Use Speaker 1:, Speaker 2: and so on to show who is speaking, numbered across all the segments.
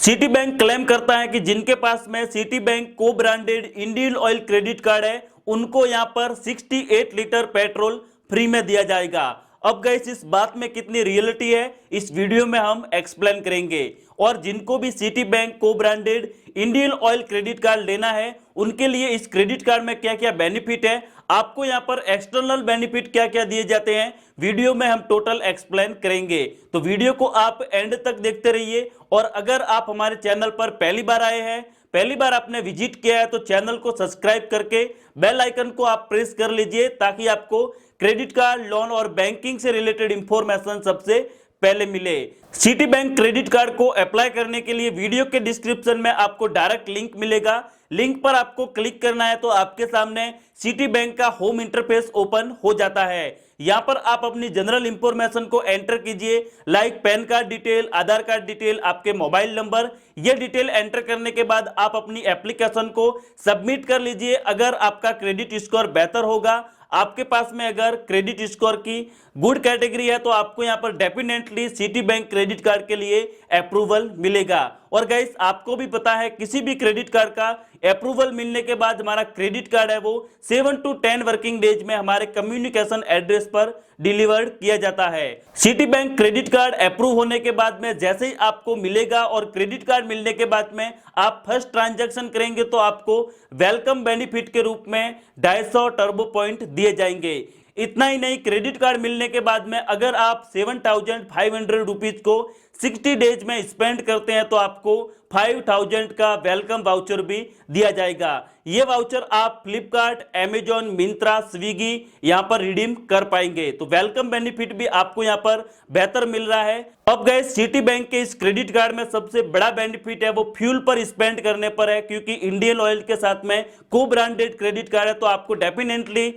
Speaker 1: City bank claim करता है कि जिनके पास में सिटी बैंक को branded Indian oil credit card है उनको यहां पर 68 लीटर पेट्रोल फ्री में दिया जाएगा। अब गाइस इस बात में कितनी रियलिटी है इस वीडियो में हम एक्सप्लेन करेंगे। और जिनको भी सिटी बैंक को branded Indian oil credit card लेना है उनके लिए इस क्रेडिट कार्ड में क्या क्या बेनिफिट है, आपको यहां पर एक्सटर्नल बेनिफिट क्या क्या दिए जाते हैं, वीडियो में हम टोटल एक्सप्लेन करेंगे। तो वीडियो को आप एंड तक देखते रहिए। और अगर आप हमारे चैनल पर पहली बार आए हैं, पहली बार आपने विजिट किया है, तो चैनल को सब्सक्राइब करके बेल आइकन को आप प्रेस कर लीजिए ताकि आपको क्रेडिट कार्ड, लोन और बैंकिंग से रिलेटेड इंफॉर्मेशन सबसे पहले मिले। सिटी बैंक क्रेडिट कार्ड को अप्लाई करने के लिए वीडियो के डिस्क्रिप्शन में आपको डायरेक्ट लिंक मिलेगा। लिंक पर आपको क्लिक करना है तो आपके सामने सिटी बैंक का होम इंटरफेस ओपन हो जाता है। यहां पर आप अपनी जनरल इंफॉर्मेशन को एंटर कीजिए, लाइक पैन कार्ड डिटेल, आधार कार्ड डिटेल, आपके मोबाइल नंबर। ये डिटेल एंटर करने के बाद आप अपनी एप्लीकेशन को सबमिट कर लीजिए। अगर आपका क्रेडिट स्कोर बेहतर होगा, आपके पास में अगर क्रेडिट स्कोर की गुड कैटेगरी है, तो आपको यहां पर definitely city bank credit card के लिए अप्रूवल मिलेगा। और गाइस आपको भी पता है किसी भी क्रेडिट कार्ड का अप्रूवल मिलने के बाद हमारा क्रेडिट कार्ड है वो 7 to 10 वर्किंग डेज में हमारे कम्युनिकेशन एड्रेस पर डिलीवर्ड किया जाता है। City bank credit card approve होने के बाद में जैसे ही आपको मिलेगा और क्रेडिट कार्ड मिलने के बाद में आप फर्स्ट ट्रांजैक्शन करेंगे तो आपको वेलकम बेनिफिट के रूप में 250 टर्बो पॉइंट दिए जाएंगे। इतना ही नहीं, क्रेडिट कार्ड मिलने के बाद में अगर आप 7,500 रुपीज को 60 डेज में स्पेंड करते हैं तो आपको 5,000 का वेलकम वाउचर भी दिया जाएगा। ये वाउचर आप फ्लिपकार्ट, अमेजॉन, मिंत्रा, स्विगी यहां पर रिडीम कर पाएंगे। तो वेलकम बेनिफिट भी आपको यहां पर बेहतर मिल रहा है। अब गए सिटी बैंक के इस क्रेडिट कार्ड में सबसे बड़ा बेनिफिट है वो फ्यूल पर स्पेंड करने पर है, क्योंकि इंडियन ऑयल के साथ में को ब्रांडेड क्रेडिट कार्ड है तो आपको डेफिनेटली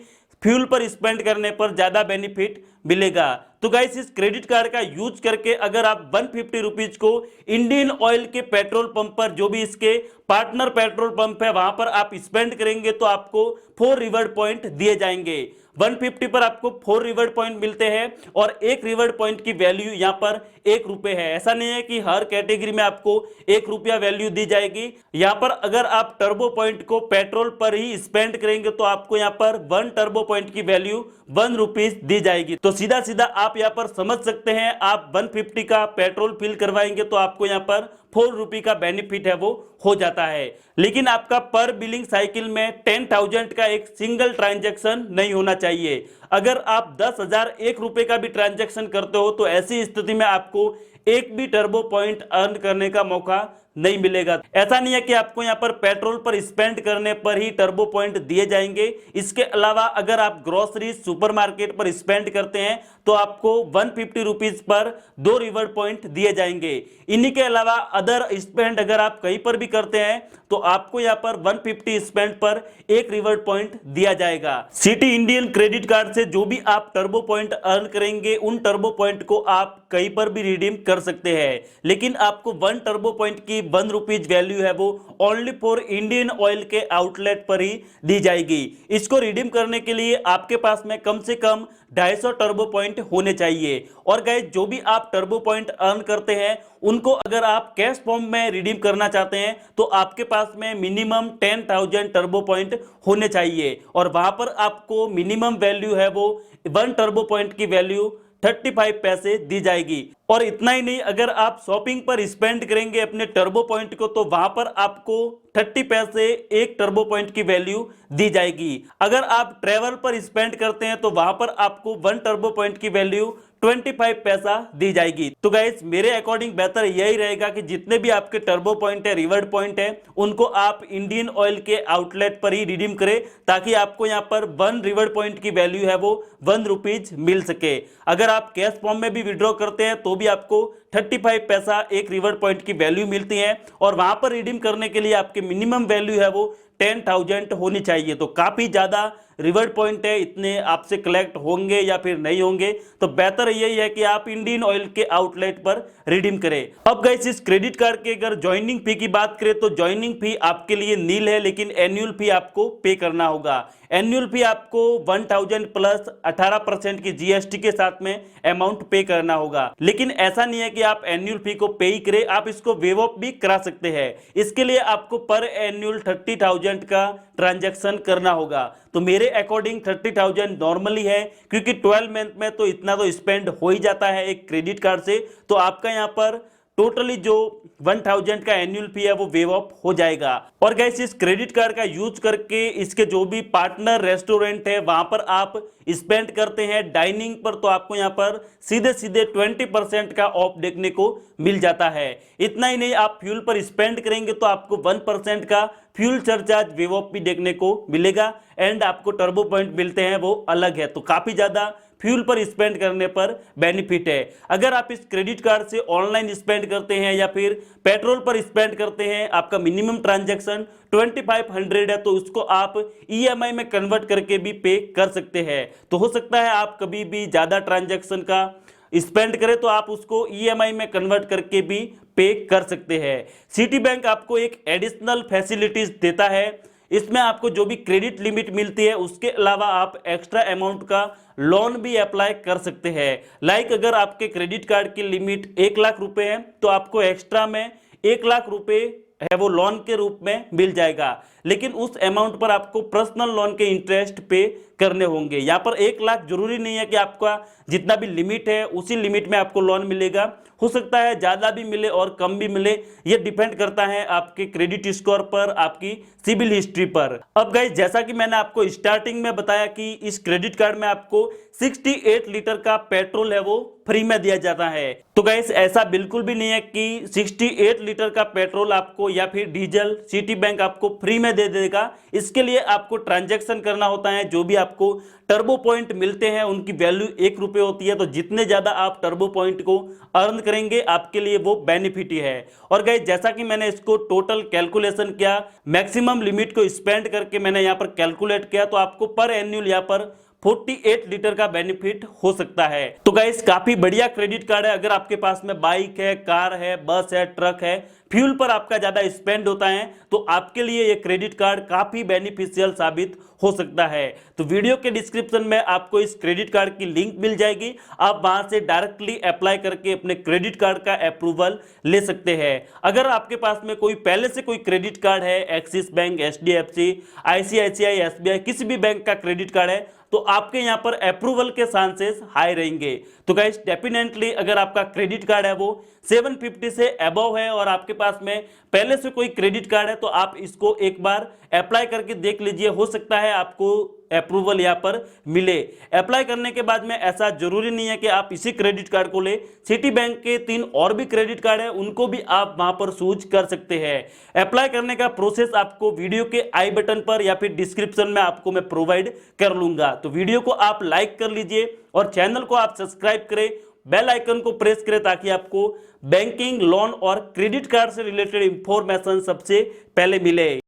Speaker 1: फ्यूल पर स्पेंड करने पर ज्यादा बेनिफिट मिलेगा। तो गाइस इस क्रेडिट कार्ड का यूज करके अगर आप 150 रुपीज को इंडियन ऑयल के पेट्रोल पंप पर, जो भी इसके पार्टनर पेट्रोल पंप है, वहां पर आप स्पेंड करेंगे तो आपको 4 रिवॉर्ड पॉइंट दिए जाएंगे। 150 पर आपको 4 रिवॉर्ड पॉइंट मिलते हैं और एक रिवॉर्ड पॉइंट की वैल्यू यहां पर 1 रुपए है। ऐसा नहीं है कि हर कैटेगरी में आपको 1 रुपया वैल्यू दी जाएगी। यहां पर अगर आप टर्बो पॉइंट को पेट्रोल पर ही स्पेंड करेंगे तो आपको यहां पर 1 टर्बो पॉइंट की वैल्यू 1 रुपीज दी जाएगी। तो सीधा सीधा आप यहां पर समझ सकते हैं, आप 150 का पेट्रोल फिल करवाएंगे तो आपको यहां पर 4 रुपये का बेनिफिट है वो हो जाता है। लेकिन आपका पर बिलिंग साइकिल में 10,000 का एक सिंगल ट्रांजैक्शन नहीं होना चाहिए। अगर आप 10,001 रुपए का भी ट्रांजैक्शन करते हो तो ऐसी स्थिति में आपको एक भी टर्बो पॉइंट अर्न करने का मौका नहीं मिलेगा। ऐसा नहीं है कि आपको यहां पर पेट्रोल पर स्पेंड करने पर ही टर्बो पॉइंट दिए जाएंगे। इसके अलावा अगर आप ग्रोसरी, सुपरमार्केट पर स्पेंड करते हैं तो आपको 150 रुपीज पर 2 रिवॉर्ड पॉइंट दिए जाएंगे। इन्हीं के अलावा अदर स्पेंड अगर आप कहीं पर भी करते हैं तो आपको यहां पर 150 स्पेंड पर 1 रिवॉर्ड पॉइंट दिया जाएगा। सिटी इंडियन क्रेडिट कार्ड से जो भी आप टर्बो पॉइंट अर्न करेंगे उन टर्बो पॉइंट को आप कहीं पर भी रिडीम कर सकते हैं। लेकिन आपको 1 टर्बो पॉइंट की 1 रुपीज वैल्यू है वो ओनली फॉर इंडियन ऑयल के आउटलेट पर ही दी जाएगी। इसको रिडीम करने के लिए आपके पास में कम से कम 250 टर्बो पॉइंट होने चाहिए। और गाइस जो भी आप टर्बो पॉइंट अर्न करते हैं उनको अगर आप कैश फॉर्म में रिडीम करना चाहते हैं तो आपके पास में मिनिमम 10,000 टर्बो पॉइंट होने चाहिए। और वहां पर आपको मिनिमम वैल्यू है वो 1 टर्बो पॉइंट की वैल्यू 35 पैसे दी जाएगी। और इतना ही नहीं, अगर आप शॉपिंग पर स्पेंड करेंगे अपने टर्बो पॉइंट को तो वहां पर आपको 30 पैसे एक टर्बो पॉइंट की वैल्यू दी जाएगी। अगर आप ट्रेवल पर स्पेंड करते हैं तो वहां पर आपको 1 टर्बो पॉइंट की वैल्यू 25 पैसा दी जाएगी। तो गाइस मेरे अकॉर्डिंग बेहतर यही रहेगा कि जितने भी आपके टर्बो पॉइंट है, रिवॉर्ड पॉइंट है, उनको आप इंडियन ऑयल के आउटलेट पर ही रिडीम करें ताकि आपको यहां पर 1 रिवॉर्ड पॉइंट की वैल्यू है वो 1 रुपीज मिल सके। अगर आप कैश फॉर्म में भी विड्रॉ करते हैं तो भी आपको 35 पैसा एक रिवॉर्ड पॉइंट की वैल्यू मिलती है। और वहां पर रिडीम करने के लिए आपकी मिनिमम वैल्यू है वो 10,000 होनी चाहिए। तो काफी ज्यादा रिवॉर्ड पॉइंट है, इतने आपसे कलेक्ट होंगे या फिर नहीं होंगे, तो बेहतर यही है कि आप इंडियन ऑयल के आउटलेट पर रिडीम करें। अब गाइस इस क्रेडिट कार्ड के अगर ज्वाइनिंग फी की बात करें तो ज्वाइनिंग फी आपके लिए नील है, लेकिन एनुअल फी आपको पे करना होगा। एनुअल फी आपको 1000 प्लस 18% की जीएसटी के साथ में अमाउंट पे करना होगा। लेकिन ऐसा नहीं है कि आप एनुअल फी को पे ही करें, आप इसको वेव ऑफ भी करा सकते हैं। इसके लिए आपको पर एनुअल 30,000 का ट्रांजैक्शन करना होगा। तो मेरे अकॉर्डिंग 30,000 नॉर्मली है, क्योंकि 12 मंथ में तो इतना तो स्पेंड हो ही जाता है एक क्रेडिट कार्ड से। तो आपका यहाँ पर टोटली जो 1000 का एनुअल फी है वो वेव ऑफ हो जाएगा। और गाइस इस क्रेडिट कार्ड का यूज करके इसके जो भी पार्टनर रेस्टोरेंट है वहां पर आप स्पेंड करते हैं डाइनिंग पर, तो आपको यहां पर सीधे सीधे 20% का ऑफ देखने को मिल जाता है। इतना ही नहीं, आप फ्यूल पर स्पेंड करेंगे तो आपको 1% का फ्यूल सरचार्ज वेव ऑफ भी देखने को मिलेगा, एंड आपको टर्बो पॉइंट मिलते हैं वो अलग है। तो काफी ज्यादा फ्यूल पर स्पेंड करने पर बेनिफिट है। अगर आप इस क्रेडिट कार्ड से ऑनलाइन स्पेंड करते हैं या फिर पेट्रोल पर स्पेंड करते हैं, आपका मिनिमम ट्रांजैक्शन 2500 है, तो उसको आप ईएमआई में कन्वर्ट करके भी पे कर सकते हैं। तो हो सकता है आप कभी भी ज्यादा ट्रांजैक्शन का स्पेंड करें तो आप उसको ईएमआई में कन्वर्ट करके भी पे कर सकते हैं। सिटी बैंक आपको एक एडिशनल फैसिलिटीज देता है। इसमें आपको जो भी क्रेडिट लिमिट मिलती है उसके अलावा आप एक्स्ट्रा अमाउंट का लोन भी अप्लाई कर सकते हैं। लाइक अगर आपके क्रेडिट कार्ड की लिमिट 1 लाख रुपए है तो आपको एक्स्ट्रा में 1 लाख रुपए है वो लोन के रूप में मिल जाएगा। लेकिन उस अमाउंट पर आपको पर्सनल लोन के इंटरेस्ट पे करने होंगे। यहाँ पर 1 लाख जरूरी नहीं है कि आपका जितना भी लिमिट है उसी लिमिट में आपको लोन मिलेगा। हो सकता है ज्यादा भी मिले और कम भी मिले, ये डिपेंड करता है आपके क्रेडिट स्कोर पर, आपकी सिविल हिस्ट्री पर। अब गाइस जैसा कि मैंने आपको स्टार्टिंग में बताया कि इस क्रेडिट कार्ड में आपको 68 लीटर का पेट्रोल है वो फ्री में दिया जाता है। तो गाइस ऐसा बिल्कुल भी नहीं है कि 68 लीटर का पेट्रोल आपको या फिर डीजल सिटी बैंक आपको फ्री में दे देगा। इसके लिए आपको ट्रांजैक्शन करना होता है। जो भी आपको टर्बो पॉइंट मिलते हैं उनकी वैल्यू 1 रुपये होती है। तो जितने ज्यादा आप टर्बो पॉइंट को अर्न करेंगे आपके लिए वो बेनिफिट ही है। और गाइस जैसा कि मैंने इसको टोटल कैलकुलेशन किया, मैक्सिमम लिमिट को स्पेंड करके मैंने यहाँ पर कैलकुलेट किया, तो आपको पर एन्यूअल यहाँ पर 48 लीटर का बेनिफिट हो सकता है। तो गाइस काफी बढ़िया क्रेडिट कार्ड है। अगर आपके पास में बाइक है, कार है, बस है, ट्रक है, फ्यूल पर आपका ज्यादा स्पेंड होता है, तो आपके लिए ये क्रेडिट कार्ड काफी बेनिफिशियल साबित हो सकता है। तो वीडियो के डिस्क्रिप्शन में आपको इस क्रेडिट कार्ड की लिंक मिल जाएगी, आप वहां से डायरेक्टली अप्लाई करके अपने क्रेडिट कार्ड का अप्रूवल ले सकते हैं। अगर आपके पास में कोई पहले से कोई क्रेडिट कार्ड है, axis bank, HDFC, ICICI, SBI, किसी भी बैंक का क्रेडिट कार्ड है, तो आपके यहां पर अप्रूवल के चांसेस हाई रहेंगे। तो गाइस डेफिनेटली अगर आपका क्रेडिट कार्ड है वो 750 से अबव है और आपके पास में पहले से कोई क्रेडिट कार्ड है, तो आप इसको एक बार अप्लाई करके देख लीजिए। हो सकता है आपको अप्रूवल यहाँ पर मिले। अप्लाई करने के बाद में ऐसा जरूरी नहीं है कि आप इसी क्रेडिट कार्ड को ले, सिटी बैंक के 3 और भी क्रेडिट कार्ड है उनको भी आप वहां पर चूज कर सकते हैं। अप्लाई करने का प्रोसेस आपको वीडियो के आई बटन पर या फिर डिस्क्रिप्शन में आपको मैं प्रोवाइड कर लूंगा। तो वीडियो को आप लाइक कर लीजिए और चैनल को आप सब्सक्राइब करें, बेल आइकन को प्रेस करें ताकि आपको बैंकिंग, लोन और क्रेडिट कार्ड से रिलेटेड इंफॉर्मेशन सबसे पहले मिले।